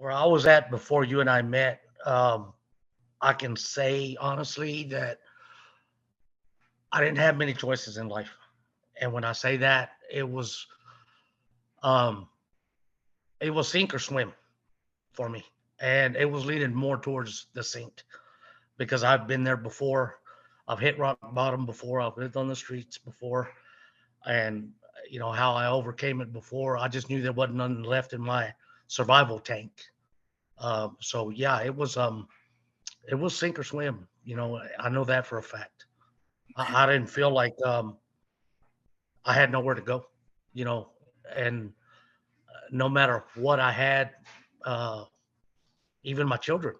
where I was at before you and I met, I can say honestly that I didn't have many choices in life. And when I say that, um, it was sink or swim for me, and it was leaning more towards the sink because I've been there before. I've hit rock bottom before. I've lived on the streets before, and how I overcame it before. I just knew there wasn't nothing left in my survival tank. So yeah, it was sink or swim. I know that for a fact. I didn't feel like I had nowhere to go. You know, and no matter what I had, uh, even my children,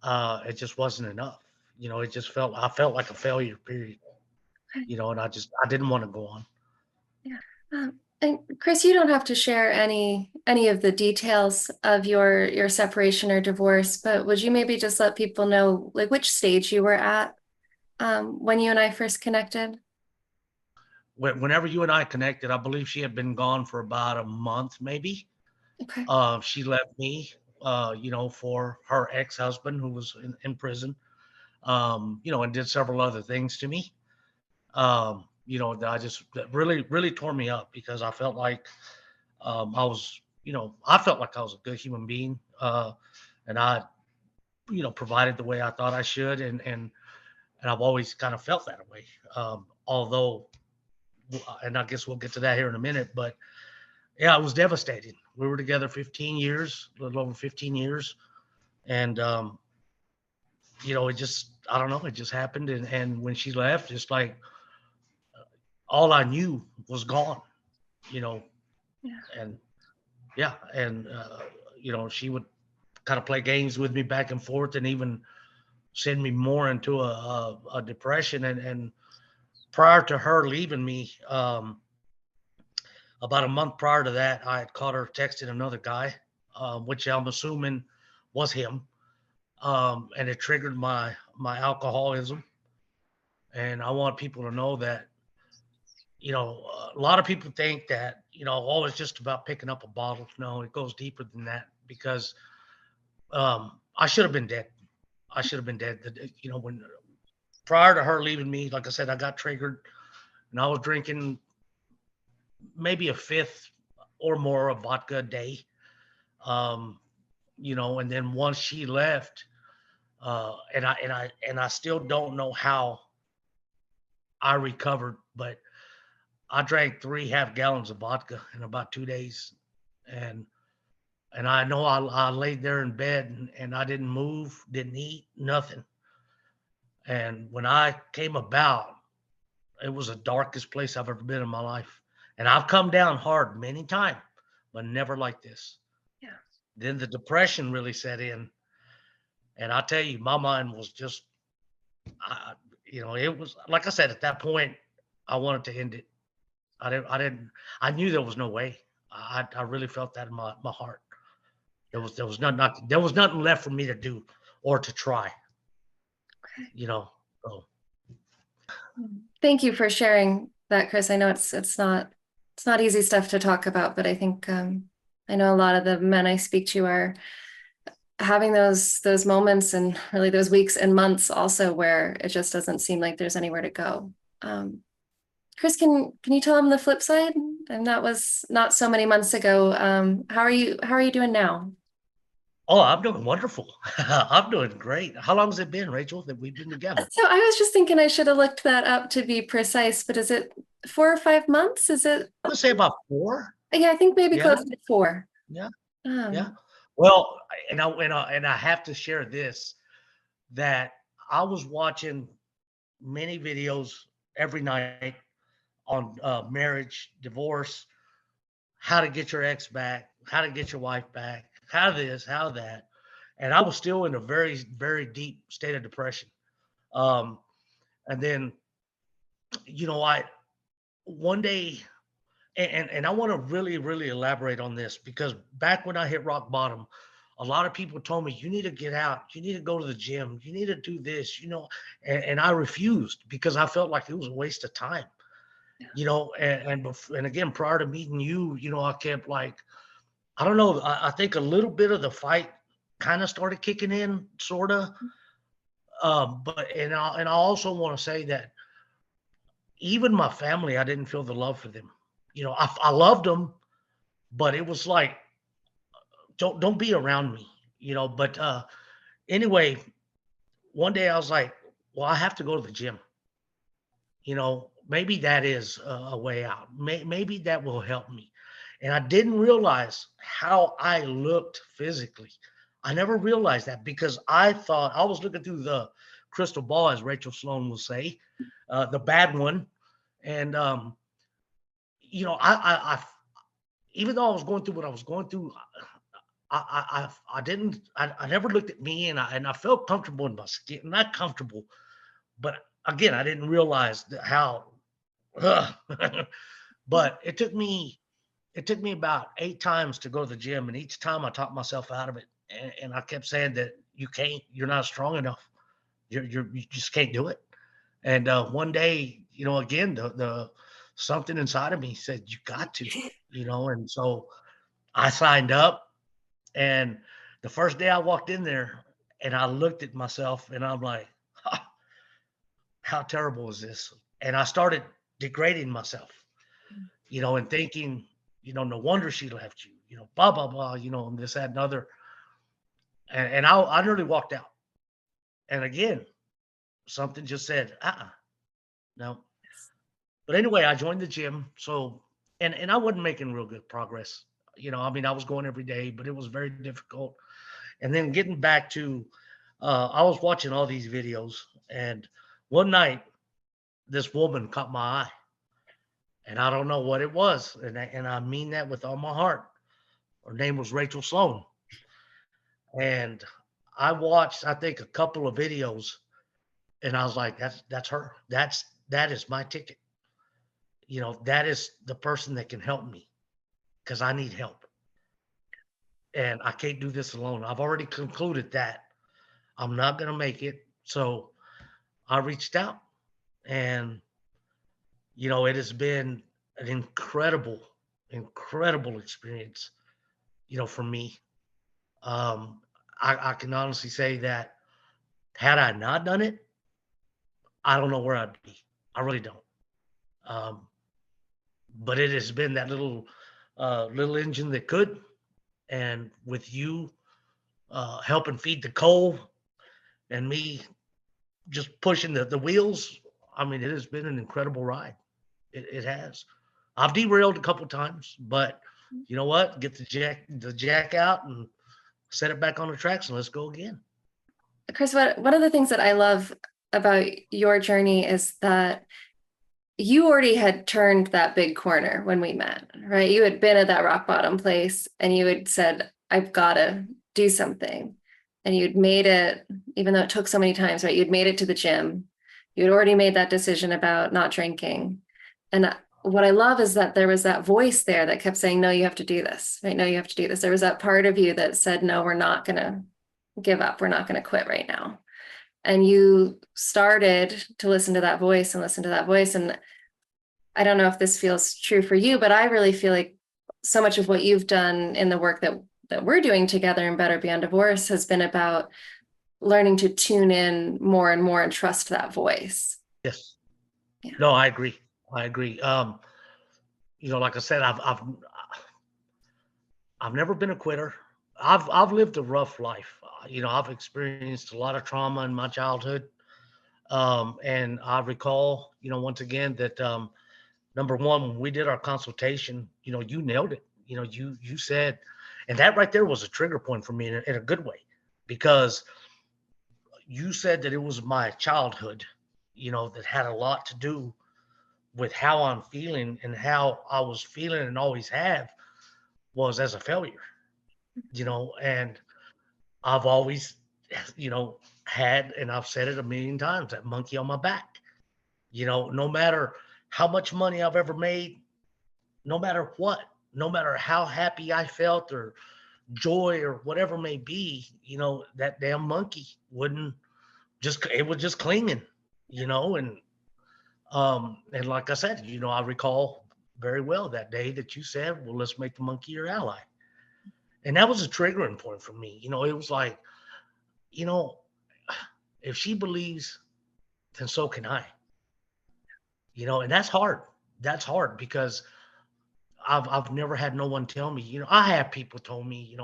it just wasn't enough. It just I felt like a failure. Period. Okay. And I didn't want to go on. Yeah. And Chris, you don't have to share any of the details of your separation or divorce, but would you maybe just let people know like which stage you were at when you and I first connected? Whenever you and I connected, I believe she had been gone for about a month, maybe. Okay. She left me, for her ex-husband who was in prison, and did several other things to me. That really, really tore me up because I felt like I felt like I was a good human being, and I, provided the way I thought I should, and I've always kind of felt that way. Although, and I guess we'll get to that here in a minute, but yeah, it was devastating. We were together 15 years, a little over 15 years, and it just I don't know, it just happened, and when she left, it's like all I knew was gone, you know, Yeah. and yeah, and she would kind of play games with me back and forth, and even send me more into a depression. And prior to her leaving me, about a month prior to that, I had caught her texting another guy, which I'm assuming was him, and it triggered my alcoholism. And I want people to know that a lot of people think that oh, it's just about picking up a bottle. No, it goes deeper than that because I should have been dead. I should have been dead. When prior to her leaving me, like I said, I got triggered and I was drinking maybe a fifth or more of vodka a day. Um, and then once she left, and I still don't know how I recovered, but I drank 3 half gallons of vodka in about 2 days, and I know I laid there in bed and I didn't move, didn't eat, nothing. And when I came about, it was the darkest place I've ever been in my life. And I've come down hard many times, but never like this. Yeah. Then the depression really set in, and I tell you, my mind was just, I, it was like I said at that point, I wanted to end it. I knew there was no way. I really felt that in my heart. There was nothing left for me to do or to try. Okay. You know. So Thank you for sharing that, Chris. I know it's not easy stuff to talk about, but I think I know a lot of the men I speak to are having those moments and really those weeks and months also where it just doesn't seem like there's anywhere to go. Um, Chris, can you tell them the flip side? And that was not so many months ago. How are you doing now? oh, I'm doing wonderful. I'm doing great. How long has it been, Rachel, that we've been together? So I was just thinking I should have looked that up to be precise, but is it 4 or 5 months? Is it? I would say about 4. Yeah, I think maybe Yeah, close to 4. yeah, yeah. Um, Well, and I have to share this, that I was watching many videos every night on marriage, divorce, how to get your ex back, how to get your wife back, how this, how that. And I was still in a very, very deep state of depression. Um, and then, I one day, and I want to really, really elaborate on this because back when I hit rock bottom, a lot of people told me, you need to get out, you need to go to the gym, you need to do this, and I refused because I felt like it was a waste of time. And again, prior to meeting you, I kept like I don't know. I think a little bit of the fight kind of started kicking in, sort of. But and I also want to say that even my family, I didn't feel the love for them. I loved them, but it was like don't be around me. But anyway, one day I was like, well, I have to go to the gym. Maybe that is a way out. Maybe that will help me. And I didn't realize how I looked physically. I never realized that because I thought I was looking through the crystal ball, as Rachel Sloan will say, the bad one. And even though I was going through what I was going through, I didn't. I never looked at me, and I felt comfortable in my skin. Not comfortable, but again, I didn't realize how. Ugh. But it took me about 8 times to go to the gym, and each time I talked myself out of it, and I kept saying that you can't, you're not strong enough, you just can't do it. And one day, again, the something inside of me said you got to, and so I signed up, and the first day I walked in there, and I looked at myself, and I'm like, how terrible is this? And I started degrading myself, and thinking, no wonder she left you, blah, blah, blah, and this, that, and other. And I nearly walked out. And again, something just said, no. But anyway, I joined the gym. So, and I wasn't making real good progress. I mean, I was going every day, but it was very difficult. And then getting back to, I was watching all these videos, and one night, this woman caught my eye, and I don't know what it was, and I mean that with all my heart. Her name was Rachel Sloan, and I watched, I think, a couple of videos, and I was like, that's her. That is my ticket. That is the person that can help me because I need help, and I can't do this alone. I've already concluded that I'm not gonna make it, so I reached out, and it has been an incredible, incredible experience. For me, um, I can honestly say that had I not done it, I don't know where I'd be. I really don't. Um, but it has been that little engine that could, and with you helping feed the coal and me just pushing the wheels. I mean, it has been an incredible ride. It has. I've derailed a couple times, but you know what? Get the jack out and set it back on the tracks and let's go again. Chris, one of the things that I love about your journey is that you already had turned that big corner when we met, right? You had been at that rock bottom place and you had said, I've got to do something. And you'd made it, even though it took so many times, right? You'd made it to the gym. You'd already made that decision about not drinking. And what I love is that there was that voice there that kept saying, no, you have to do this, right? No, you have to do this. There was that part of you that said, no, we're not going to give up. We're not going to quit right now. And you started to listen to that voice and listen to that voice. And I don't know if this feels true for you, but I really feel like so much of what you've done in the work that we're doing together in Better Beyond Divorce has been about learning to tune in more and more and trust that voice. Yes. Yeah. No, I agree. I agree. Like I said, I've never been a quitter. I've lived a rough life. I've experienced a lot of trauma in my childhood. And I recall, once again that number one, when we did our consultation, you nailed it. You said, and that right there was a trigger point for me in a good way, because you said that it was my childhood, that had a lot to do with how I'm feeling, and how I was feeling and always have was as a failure, and I've always, had, and I've said it a million times, that monkey on my back. No matter how much money I've ever made, no matter what, no matter how happy I felt or joy or whatever may be, that damn monkey wouldn't just, it was just clinging, and like I said, I recall very well that day that you said, well, let's make the monkey your ally. And that was a triggering point for me. It was like, you know, if she believes, then so can I. And that's hard. That's hard because I've never had no one tell me. I have people told me,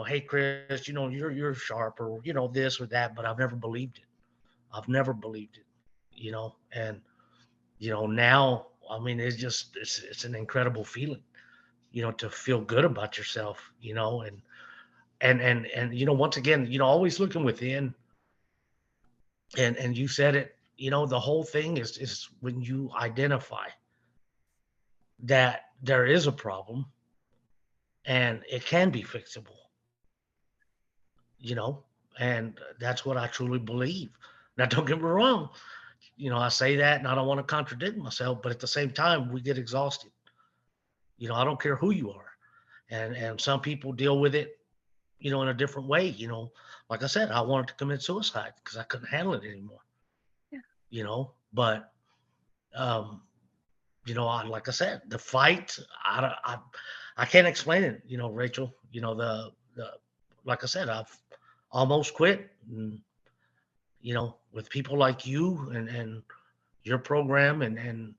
hey Chris, you're sharp, or this or that, but I've never believed it. I've never believed it. And now, I mean, it's an incredible feeling, to feel good about yourself, and once again, always looking within. And you said it, the whole thing is when you identify that there is a problem and it can be fixable, you know, and that's what I truly believe. Now, don't get me wrong, I say that and I don't want to contradict myself, but at the same time, we get exhausted. I don't care who you are. And some people deal with it, in a different way. Like I said, I wanted to commit suicide because I couldn't handle it anymore, Yeah. But like I said, the fight, I can't explain it, Rachel. The like I said, I've almost quit, and with people like you and your program, and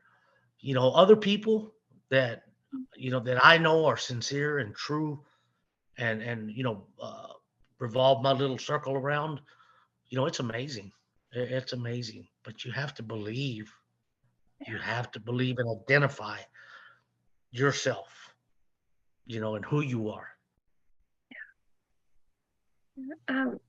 other people that that I know are sincere and true, and revolve my little circle around. It's amazing. It's amazing, but you have to believe. You have to believe and identify yourself, and who you are. Um,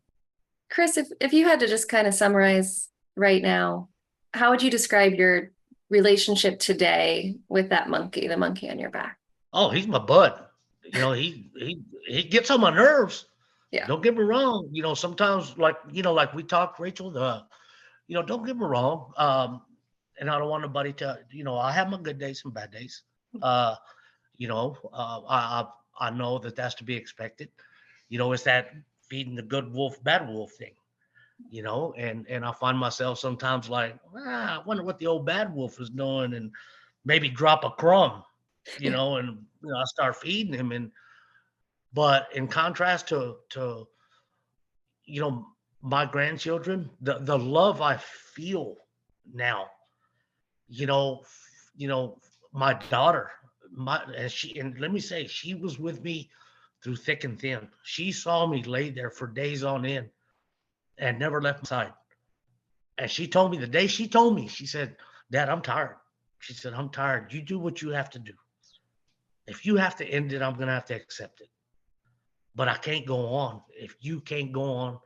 Chris, if you had to just kind of summarize right now, how would you describe your relationship today with that monkey, the monkey on your back? Oh, he's my bud. He gets on my nerves. Yeah. Don't get me wrong. Sometimes, like we talk, Rachel. Don't get me wrong. And I don't want nobody to. I have my good days and bad days. Uh, I know that that's to be expected. It's that feeding the good wolf, bad wolf thing. And I find myself sometimes like, I wonder what the old bad wolf is doing, and maybe drop a crumb, Yeah. and I start feeding him. But in contrast to you know my grandchildren, the love I feel now, you know, you know, my daughter, and let me say, she was with me through thick and thin. She saw me lay there for days on end and never left my side. And she told me the day she told me, she said, Dad, I'm tired. She said, I'm tired. You do what you have to do. If you have to end it, I'm going to have to accept it. But I can't go on if you can't go on,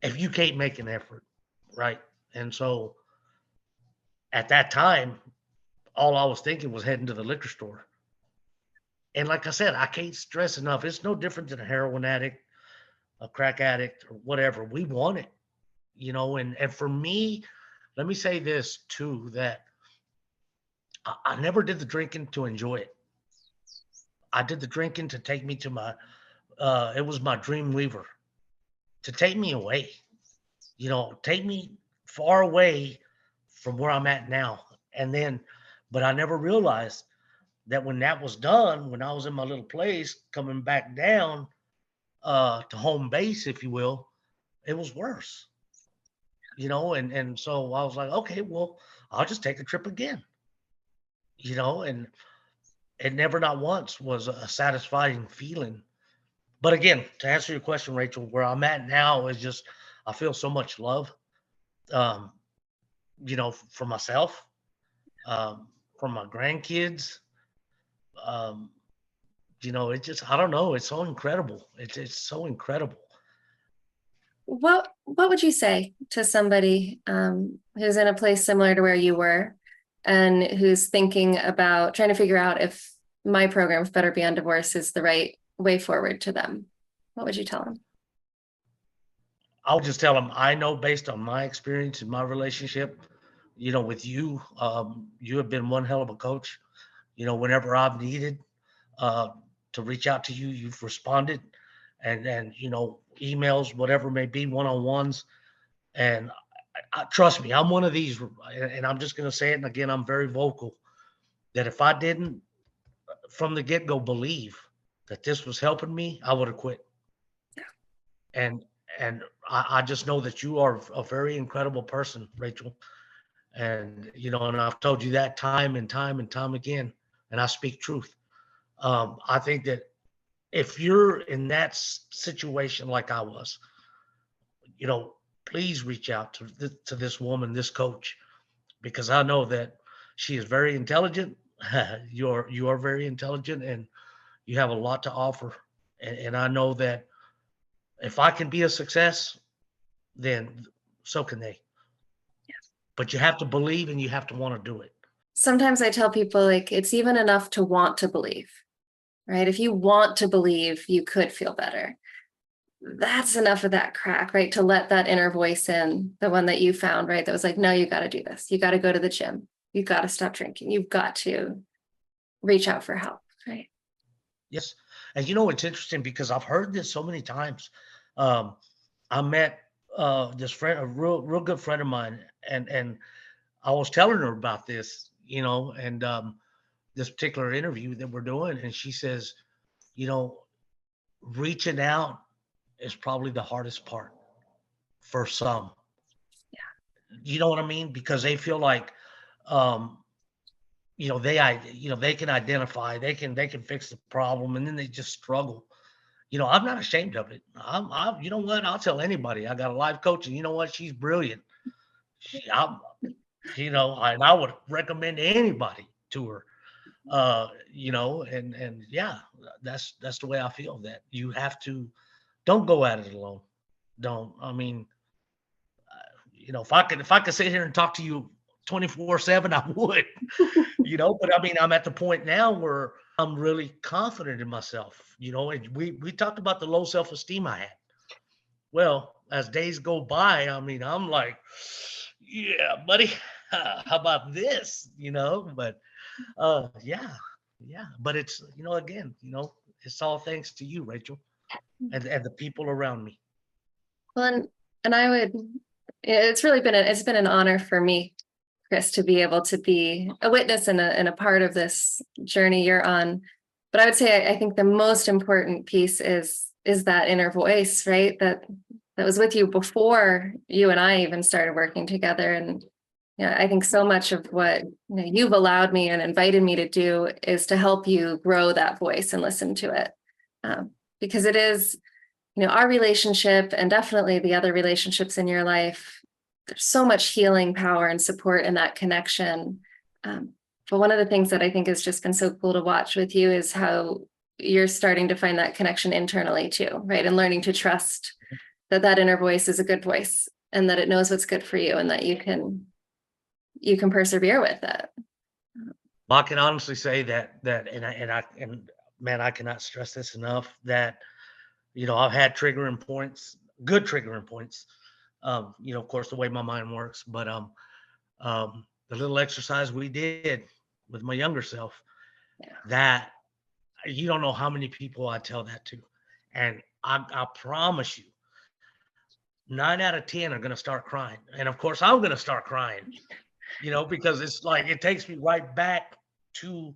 if you can't make an effort. Right. And so at that time, all I was thinking was heading to the liquor store. And like I said, I can't stress enough. It's no different than a heroin addict, a crack addict, or whatever. We want it, and for me, let me say this too, that I never did the drinking to enjoy it. I did the drinking to take me to my it was my dream weaver, to take me away, take me far away from where I'm at now. And then, but I never realized that when that was done, when I was in my little place coming back down to home base, if you will, it was worse, and so I was like, okay, well, I'll just take a trip again, and it never not once was a satisfying feeling. But again, to answer your question, Rachel, where I'm at now is just I feel so much love, um, for myself, for my grandkids. Um, it just I don't know, it's so incredible. It's so incredible. What would you say to somebody who's in a place similar to where you were and who's thinking about trying to figure out if my program, Better Beyond Divorce, is the right way forward to them? What would you tell them? I'll just tell them I know based on my experience in my relationship, with you, you have been one hell of a coach. Whenever I've needed uh, to reach out to you, you've responded, and emails, whatever it may be, one on ones, and trust me, I'm one of these, and I'm just going to say it. And again, I'm very vocal that if I didn't from the get go believe that this was helping me, I would have quit. And and I just know that you are a very incredible person, Rachel. And and I've told you that time and time and time again, and I speak truth. I think that if you're in that situation like I was, you know, please reach out to to this woman, this coach, because I know that she is very intelligent. You are very intelligent, and you have a lot to offer. And I know that if I can be a success, then so can they. But you have to believe and you have to want to do it. Sometimes I tell people, like, it's even enough to want to believe, right? If you want to believe, you could feel better. That's enough of that crack, right? To let that inner voice in, the one that you found, right? That was like, no, you got to do this. You got to go to the gym. You got to stop drinking. You've got to reach out for help, right? Yes. And it's interesting because I've heard this so many times. Um, I met this friend, a real good friend of mine, and I was telling her about this, and this particular interview that we're doing, and she says, you know, reaching out is probably the hardest part for some. You know what I mean? Because they feel like, um, they can identify, they can fix the problem, and then they just struggle. I'm not ashamed of it. You know what? I'll tell anybody. I got a life coach, and you know what? She's brilliant. I'm, and I would recommend anybody to her. And yeah, that's the way I feel. That you have to, don't go at it alone. Don't. I mean, if I could sit here and talk to you 24/7, I would. But I mean, I'm at the point now where I'm really confident in myself. And we talked about the low self-esteem I had. Well, as days go by, I mean, I'm like, yeah, buddy, how about this? But yeah, yeah. But it's again, it's all thanks to you, Rachel, and the people around me. Well, and I would, it's really been it's been an honor for me, Chris, to be able to be a witness and a part of this journey you're on. But I would say I think the most important piece is that inner voice, right? That was with you before you and I even started working together. And I think so much of what you've allowed me and invited me to do is to help you grow that voice and listen to it, because it is, our relationship and definitely the other relationships in your life. There's so much healing power and support in that connection. But one of the things that I think has just been so cool to watch with you is how you're starting to find that connection internally too, right? And learning to trust that inner voice is a good voice and that it knows what's good for you and that you can persevere with it. I can honestly say that and man, I cannot stress this enough that I've had triggering points, good triggering points. Of course, the way my mind works, but the little exercise we did with my younger self, that you don't know how many people I tell that to, and I promise you, 9 out of 10 are going to start crying, and of course, I'm going to start crying, because it's like it takes me right back to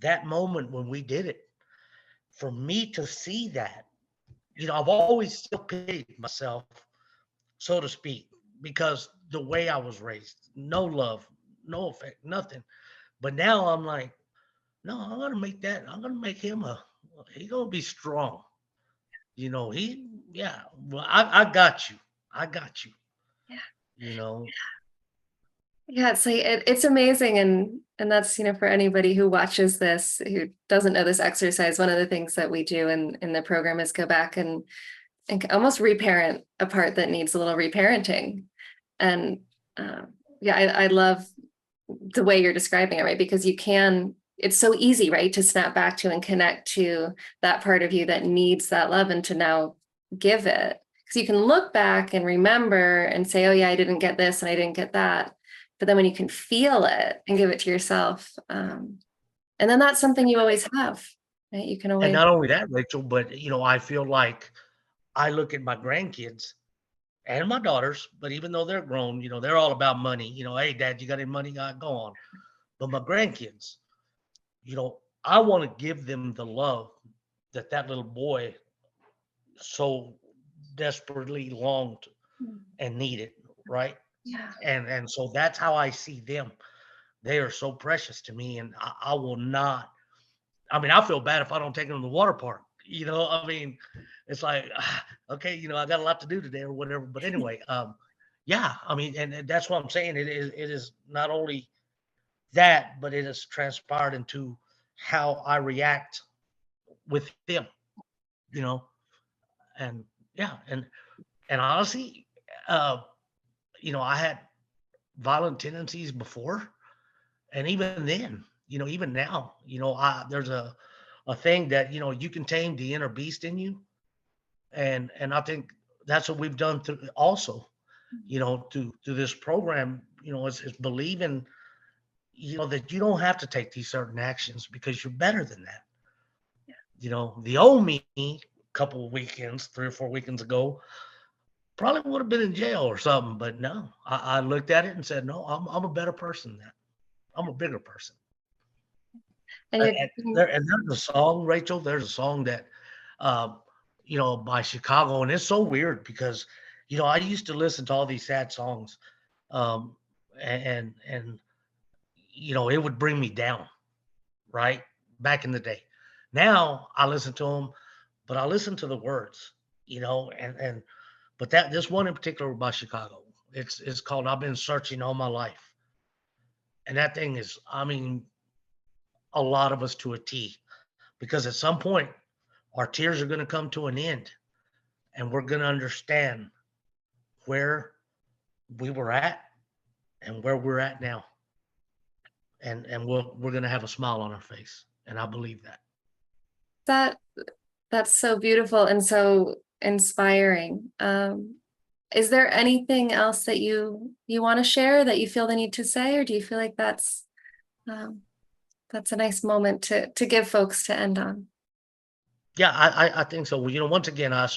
that moment when we did it. For me to see that, I've always still pitied myself, so to speak, because the way I was raised, no love, no affect, nothing. But now I'm like, no, I'm gonna make him he's gonna be strong. Yeah, well, I got you. I got you. Yeah. You know, Yeah, it's like it's amazing, and that's for anybody who watches this who doesn't know this exercise. One of the things that we do in the program is go back and almost reparent a part that needs a little reparenting. And yeah, I love the way you're describing it, right? Because it's so easy, right, to snap back to and connect to that part of you that needs that love and to now give it. Because you can look back and remember and say, oh yeah, I didn't get this and I didn't get that. But then when you can feel it and give it to yourself, and then that's something you always have, right? You can and always. not only that, Rachel, but I feel like I look at my grandkids and my daughters, but even though they're grown, they're all about money. Hey, Dad, you got any money? Go on. But my grandkids, I want to give them the love that little boy so desperately longed Mm. and needed, right? Yeah. And so that's how I see them. They are so precious to me, and I will not. I mean, I feel bad if I don't take them to the water park. I mean, it's like, okay, I got a lot to do today or whatever. But anyway, yeah, I mean, and that's what I'm saying. It is not only that, but it has transpired into how I react with them, you know, and yeah, and honestly, uh, I had violent tendencies before, and even then, even now, there's a thing that you can tame the inner beast in you, and I think that's what we've done through also, through this program, is believing, that you don't have to take these certain actions because you're better than that. The old me, a couple of weekends, 3 or 4 weekends ago, probably would have been in jail or something, but no, I looked at it and said, no, I'm a better person than that. I'm a bigger person. And And, you're and there's a song, Rachel. There's a song that, um, by Chicago, and it's so weird because, I used to listen to all these sad songs, um, and it would bring me down, right? Back in the day. Now I listen to them, but I listen to the words, but that this one in particular by Chicago, it's called "I've Been Searching All My Life," and that thing is, I mean, a lot of us to a T, because at some point our tears are going to come to an end, and we're going to understand where we were at and where we're at now, and we're going to have a smile on our face, and I believe that. that that's so beautiful and so inspiring. Is there anything else that you want to share that you feel the need to say, or do you feel like um, that's a nice moment to give folks to end on? Yeah, I think so. Well, once again, I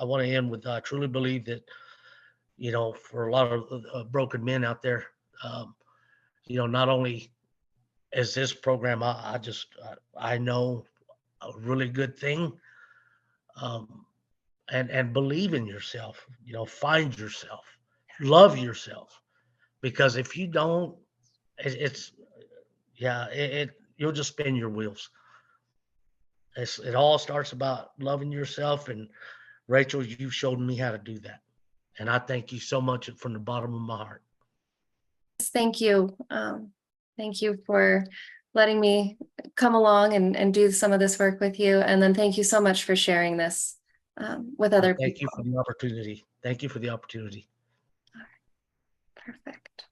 want to end with, I truly believe that, for a lot of broken men out there, um, not only is this program, I know a really good thing, um, and believe in yourself. Find yourself, love yourself, because if you don't, it's yeah, you'll just spin your wheels. It all starts about loving yourself, and Rachel, you've showed me how to do that. And I thank you so much from the bottom of my heart. Thank you. Thank you for letting me come along and do some of this work with you. And then thank you so much for sharing this with other Thank you people. for the opportunity. Thank you for the opportunity. Perfect.